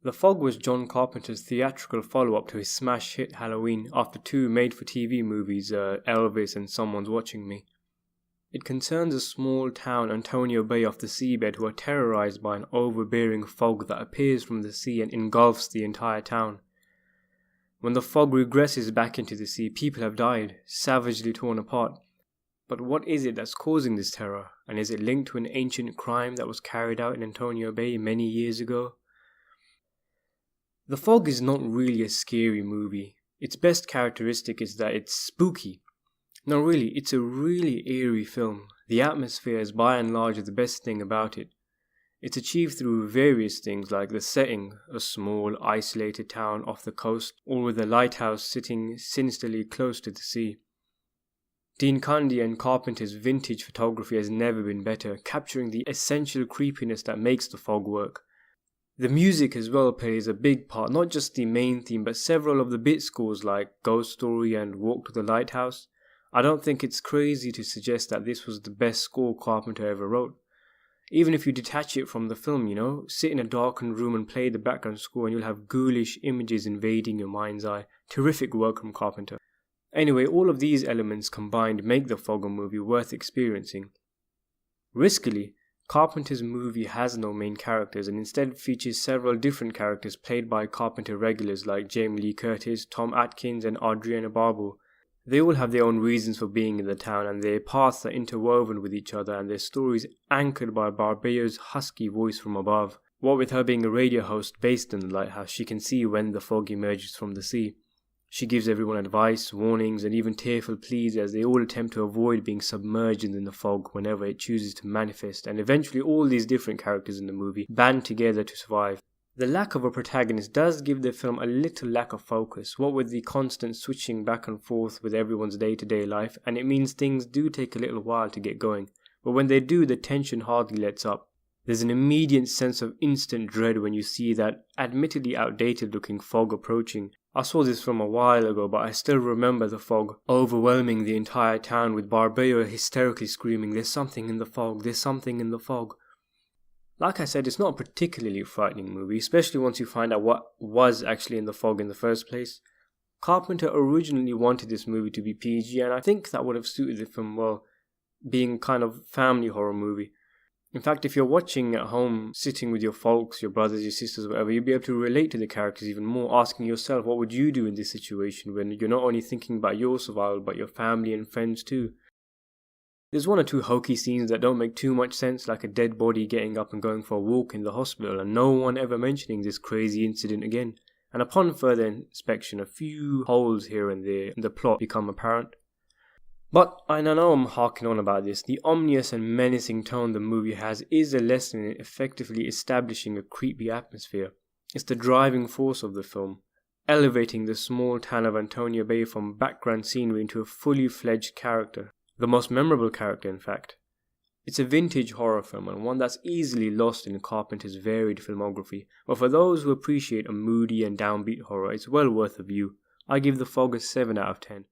The Fog was John Carpenter's theatrical follow-up to his smash hit Halloween after two made-for-TV movies, Elvis and Someone's Watching Me. It concerns a small town, Antonio Bay, off the seabed, who are terrorized by an overbearing fog that appears from the sea and engulfs the entire town. When the fog regresses back into the sea, people have died, savagely torn apart. But what is it that's causing this terror, and is it linked to an ancient crime that was carried out in Antonio Bay many years ago? The Fog is not really a scary movie. Its best characteristic is that it's spooky. No, really, it's a really eerie film. The atmosphere is by and large the best thing about it. It's achieved through various things like the setting, a small, isolated town off the coast, or with a lighthouse sitting sinisterly close to the sea. Dean Cundey and Carpenter's vintage photography has never been better, capturing the essential creepiness that makes The Fog work. The music as well plays a big part, not just the main theme, but several of the bit scores like Ghost Story and Walk to the Lighthouse. I don't think it's crazy to suggest that this was the best score Carpenter ever wrote. Even if you detach it from the film, sit in a darkened room and play the background score and you'll have ghoulish images invading your mind's eye. Terrific work from Carpenter. Anyway, all of these elements combined make the Fog a movie worth experiencing. Riskily, Carpenter's movie has no main characters and instead features several different characters played by Carpenter regulars like Jamie Lee Curtis, Tom Atkins and Adrienne Barbeau. They all have their own reasons for being in the town and their paths are interwoven with each other and their stories anchored by Barbeau's husky voice from above. What with her being a radio host based in the lighthouse, she can see when the fog emerges from the sea. She gives everyone advice, warnings and even tearful pleas as they all attempt to avoid being submerged in the fog whenever it chooses to manifest, and eventually all these different characters in the movie band together to survive. The lack of a protagonist does give the film a little lack of focus, what with the constant switching back and forth with everyone's day-to-day life, and it means things do take a little while to get going, but when they do, the tension hardly lets up. There's an immediate sense of instant dread when you see that admittedly outdated-looking fog approaching. I saw this film a while ago, but I still remember the fog overwhelming the entire town with Barbeau hysterically screaming, "There's something in the fog, there's something in the fog." Like I said, it's not a particularly frightening movie, especially once you find out what was actually in the fog in the first place. Carpenter originally wanted this movie to be PG, and I think that would have suited the film well, being kind of family horror movie. In fact, if you're watching at home, sitting with your folks, your brothers, your sisters, whatever, you'll be able to relate to the characters even more, asking yourself, what would you do in this situation when you're not only thinking about your survival, but your family and friends too? There's one or two hokey scenes that don't make too much sense, like a dead body getting up and going for a walk in the hospital and no one ever mentioning this crazy incident again. And upon further inspection, a few holes here and there in the plot become apparent. But I know I'm harking on about this. The ominous and menacing tone the movie has is a lesson in effectively establishing a creepy atmosphere. It's the driving force of the film, elevating the small town of Antonio Bay from background scenery into a fully fledged character. The most memorable character, in fact. It's a vintage horror film and one that's easily lost in Carpenter's varied filmography, but for those who appreciate a moody and downbeat horror, it's well worth a view. I give The Fog a 7 out of 10.